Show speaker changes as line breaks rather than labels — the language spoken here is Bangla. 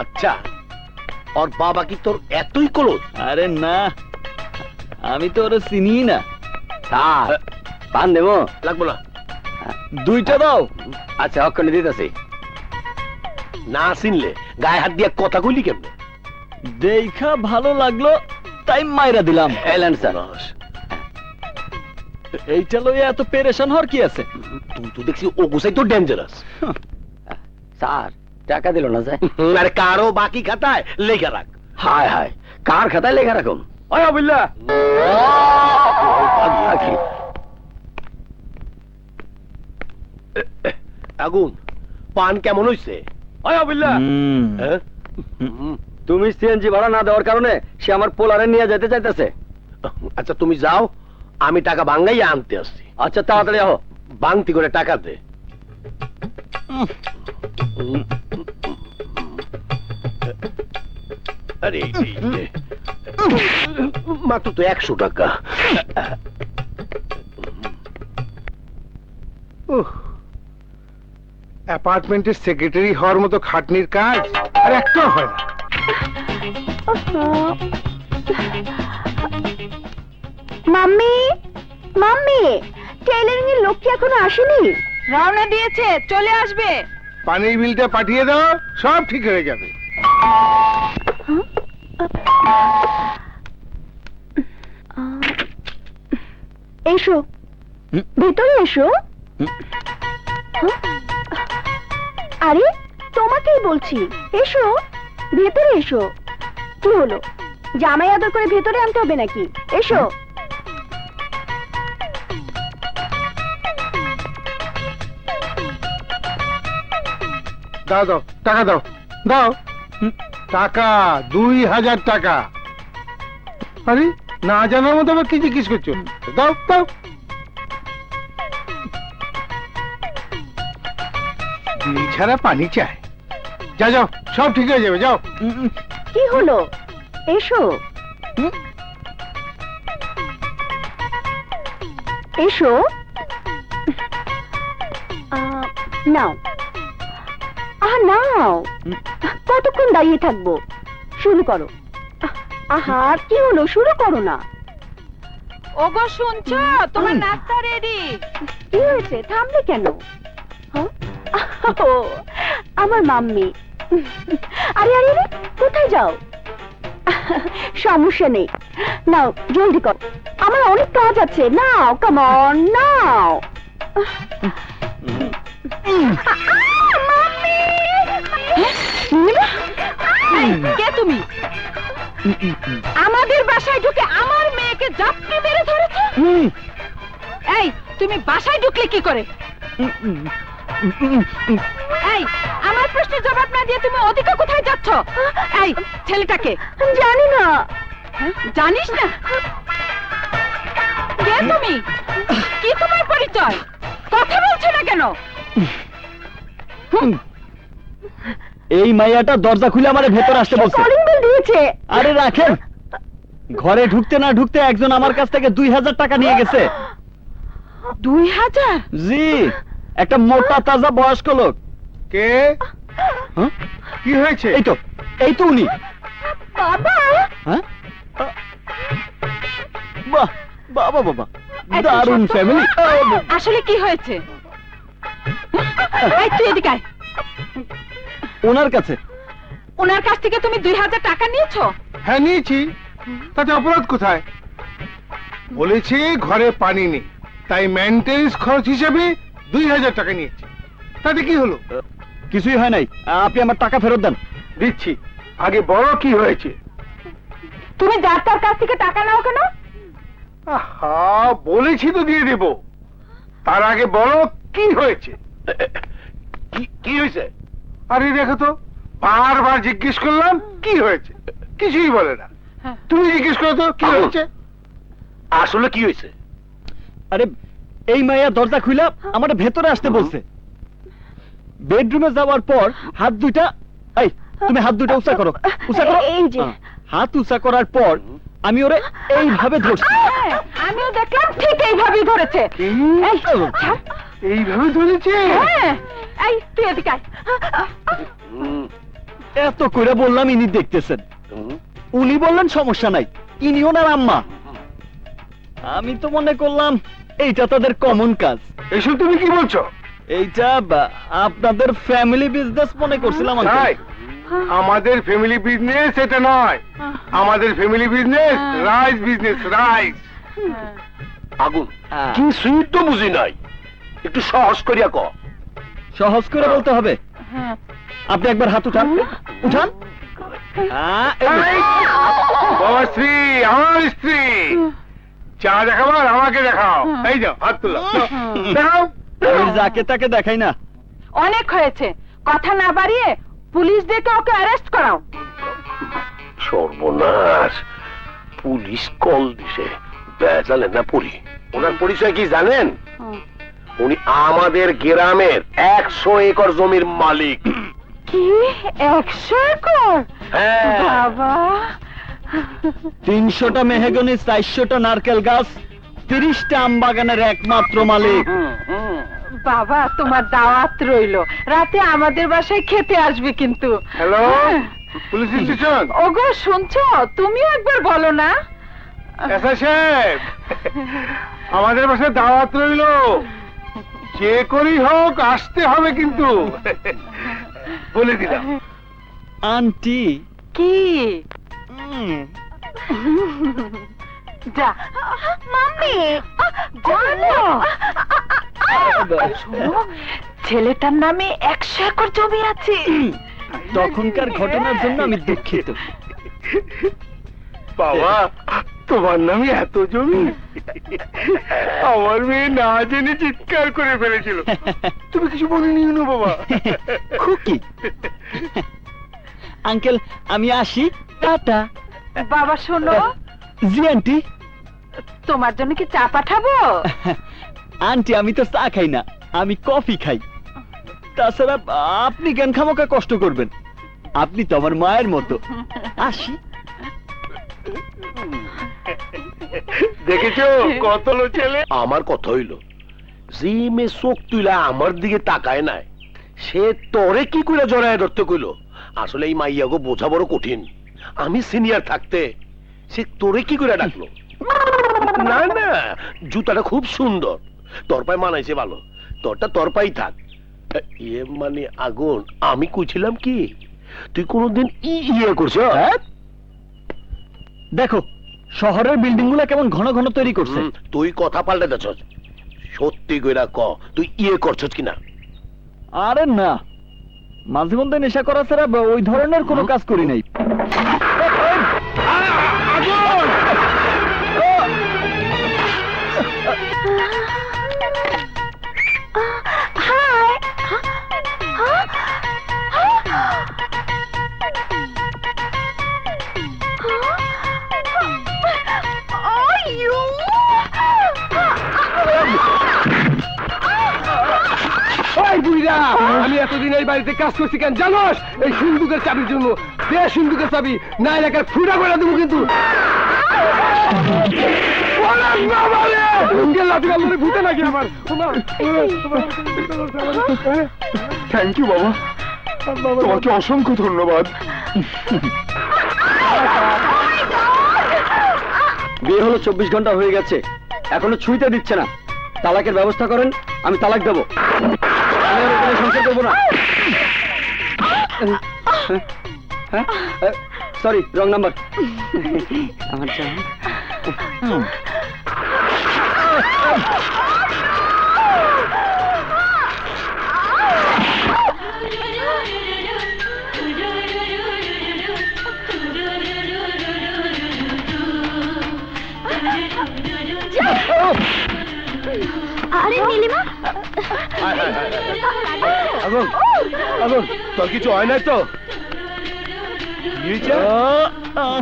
আচ্ছা, ওর বাবা কি তোর এতই ক্লোজ?
আরে না, আমি তো ওরে চিনি না।
স্যার পান দেবো?
লাগবো না।
দুইটা দাও।
আচ্ছা অক্ষণে দিতেছি।
না চিনলে গায়ে হাত দিয়ে কথা কইলি কেমনে?
দেখা ভালো লাগলো তাই মাইরা দিলাম।
এলেন স্যার।
এইটা লইয়া এত পেরেশান হওয়ার কি আছে?
তুই তো দেখছি ও গুছাই তো ডেঞ্জারাস।
স্যার টাকা দিল না যায়?
আরে কারো বাকি খাতায় লেখা রাখ।
হায় হায়, কার খাতায় লেখা রাখুন? ওই আবিল্লা
আগুন, পান কেমন হইছে?
ওই আবিল্লা,
হ্যাঁ?
তুমি সিএনজি ভাড়া না দেওয়ার কারণে সে আমার পোলারে নিয়ে যেতে চাইতেছে।
আচ্ছা তুমি যাও, আমি টাকা ভাঙ্গাইয়া আনতে আসছি।
আচ্ছা তাড়াতাড়ি আহো।
বাংতি করে টাকা দে। আরে মাত্র তো 100 টাকা।
অ্যাপার্টমেন্টের সেক্রেটারি হওয়ার মতো খাটনির কাজ আর একটাও হয় না।
মাম্মি, মাম্মি, টেইলারিং এর লোক কি এখনো আসেনি? রওনা দিয়েছে, চলে আসবে।
পানির বিলটা পাঠিয়ে দাও, সব ঠিক হয়ে যাবে।
এসো, ভেতরে এসো। আরে তোমাকেই বলছি, এসো ভেতরে এসো। কি হলো, জামাই আদর করে ভেতরে আনতে হবে নাকি? এসো।
দাও দাও, টাকা দাও, দাও টাকা। 2000 টাকা। আরে না জানার মতো আবার কি জিজ্ঞেস করছো? দাও দাও। বিল ছাড়া পানি চায়। যা যাও, সব ঠিক হয়ে যাবে, যাও।
কি হলো, এসো এসো। নাও নাও, কতক্ষণ দাঁড়িয়ে থাকবো? শুরু করো। আহা কি হলো, শুরু করো না।
ওগো শুনছো, তোমার নাস্তা রেডি।
কি হয়েছে, থামলে কেন? ও, আমার মাম্মি। আরে আরে আরে, কোথায় যাও? সমস্যা নেই, নাও জলদি কর, আমার অনেক কাজ আছে। নাও, কাম অন, নাও।
কে তুমি? আমাদের বাসায় ঢুকে আমার মেয়েকে জাপটে মেরে ধরেছো? এই তুমি বাসায় ঢুকলে কি করে? এই আমার প্রশ্নের জবাব না দিয়ে তুমি ওদিকে কোথায় যাচ্ছ? এই ছেলেটাকে
জানি না।
জানিস না? কে তুমি? কি তোমার পরিচয়? কথা বলছো না কেন?
এই মাইয়াটা দরজা খুলে আমারে ভেতর আসতে বলছে।
কলিং বেল দিয়েছে।
আরে রাখেন, ঘরে ঢুকতে না ঢুকতে একজন আমার কাছ থেকে 2000 টাকা নিয়ে গেছে।
2000?
জি, একটা মোটা তাজা বয়স্ক লোক।
কে?
হ্যাঁ?
কি হয়েছে?
এই তো উনি।
বাবা,
হ্যাঁ? বাহ, বাবা বাবা,
এত
দারুণ
সত্য?
ফ্যামিলি।
আসলে কি হয়েছে? এই তুই এদিকে আয়।
ওনার কাছে।
ওনার কাছ থেকে তুমি 2000 টাকা নিয়েছো?
হ্যাঁ নিয়েছি, তাতে অপরাধ কোথায়? বলেছি ঘরে পানি নেই, তাই মেইনটেনেন্স খরচ হিসেবে 2000 টাকা নিয়েছি। তাতে কি হলো?
কিছুই হয় নাই, আপনি আমার টাকা ফেরত দেন।
দিচ্ছি, আগে বড় কি হয়েছে?
তুমি যার তার কাছ থেকে টাকা নাও কেন?
আহা, বলেছি তো দিয়ে দেব। তার আগে বড় কি হয়েছে?
কি হয়েছে?
আরে দেখো তো, বারবার জিজ্ঞেস করলাম কি হয়েছে, কিছুই বলে না। তুমি জিজ্ঞেস করো তো কি হয়েছে।
আসলে কি হয়েছে?
আরে এই মাইয়া দরজা খুলে আমার ভেতরে আসতে বলছে। বেডরুমে যাওয়ার পর হাত দুইটা, এই তুমি হাত দুইটা উঁচা করো, উঁচা করো।
এই যে।
হাত উঁচা করার পর আমি ওরে এইভাবে ধরছি।
আমিও দেখলাম ঠিক এইভাবেই ধরেছে। এই, ছাড়।
এইভাবে ধরেছে?
হ্যাঁ, এই তুই এদিকে আয়।
এত করে বললাম, ইনি দেখতেছেন।
হুম,
উনি বললেন সমস্যা নাই, ইনি ওনার আম্মা। আমি তো মনে করলাম এইটা তাদের কমন কাজ।
এসব তুমি কি বলছো?
এইটা আপনাদের ফ্যামিলি বিজনেস মনে করছিলাম uncle।
তাই আমাদের ফ্যামিলি বিজনেস এটা নয়, আমাদের family business rice business, rice.
আগুন
হ্যাঁ।
কি সুইট তো বুঝি নাই, একটু সহজ করিয়া ক।
সহজ করে বলতে হবে। আপনি একবার হাত উঠান, উঠান। হ্যাঁ, এই যে।
বাবা স্ত্রী, আমার স্ত্রী, চা দেখাবার আমাকে দেখাও। এই যাও, হাত তুলো, দেখাও।
আমি যাকে তাকে দেখাই না।
অনেক হয়েছে, কথা না বাড়িয়ে পুলিশ ডেকে ওকে অ্যারেস্ট করাও।
সর্বনাশ, পুলিশ কল দিছে, বেজালেন না পড়ি। ওনার পরিচয় কি জানেন? উনি আমাদের গ্রামের 100 একর জমির মালিক।
কি 100 একর?
হ্যাঁ,
বাবা,
300টা মেহগনি, 400টা নারকেল গাছ, 30টা আম বাগানের একমাত্র মালিক।
বাবা তোমার দাওয়াত রইলো, রাতে আমাদের বাসায় খেতে আসবে কিন্তু।
হ্যালো,
হ্যাঁ।
Police station.
ওগো শুনছো, তুমিও একবার বলো না।
এসআই সাহেব, আমাদের বাসায় দাওয়াত রইলো, যে করেই হোক আসতে হবে কিন্তু। বলে দিলাম।
আন্টি,
কি
উম,
যা
মাম্মি,
জানো, শোনো, ছেলেটার নামে 100 একর জমি আছে।
তখনকার ঘটনার জন্য আমি দুঃখিত।
বাবা, তোমার নামে এত জমি? আমার মেয়ে না জেনে চিৎকার করে ফেলেছিল। তুমি কিছু বলিনি না বাবা?
খুকি। আঙ্কেল, আমি আসি, টাটা।
বাবা শোনো,
জি আন্টি।
তোমার জন্য কি চা পাঠাবো?
আন্টি, আমি তো চা খাই না, আমি কফি খাই। তাছাড়া আপনি কেন খামোকা কষ্ট করবেন? আপনি তো আমার মায়ের মতো। আসি।
দেখেছো কত লো ছেলে?
আমার কথা হইল, যে মেয়ে চোখ তুইলা আমার দিকে তাকায় নাই, সে তরে কি করে জড়ায় ধরতে কইল? আসলে এই মাইয়াগো বোঝা বড় কঠিন। আমি সিনিয়র থাকতে সে তোরে কি করে ডাকলো? না না, জুতাটা খুব সুন্দর, তোর পায়ে মানাইছে ভালো, তোরটা তোর পায়েই থাক। ইয়ে মানে আগুন, আমি কইছিলাম কি, তুই কোনোদিন ইয়ে করছ?
হ্যাঁ? দেখো শহরের বিল্ডিং গুলা কেমন ঘন ঘন তৈরি করছে।
তুই কথা পাল্টে যাচ্ছ, সত্যি কইরা ক, তুই ইয়ে করছস কিনা?
আরে না, মাঝে মধ্যে নেশা করা ছাড়া ওই ধরনের কোনো কাজ করি নাই।
হাই।
ওই বুইড়া, আমি এতদিন এই বাড়িতে কাজ করছি কেন জানোস? এই সিন্ধুকের চাবির জন্য। দে সিন্ধুকের চাবি, না এলাকার ফুটা করে দেবো কিন্তু। ভূতে নাকি আমার?
থ্যাংক ইউ বাবা, তোমাকে অসংখ্য ধন্যবাদ।
বিয়ে হলো 24 ঘন্টা হয়ে গেছে, এখনো ছুঁইতে দিচ্ছে না। তালাকের ব্যবস্থা করেন, আমি তালাক দেবো। আমি আর ওখানে সংসার করবো না। Sorry, wrong number. আমার জান,
আরে নীলিমা,
আগুন, আগুন, তোর কিছু হয় নাই তো?
আহ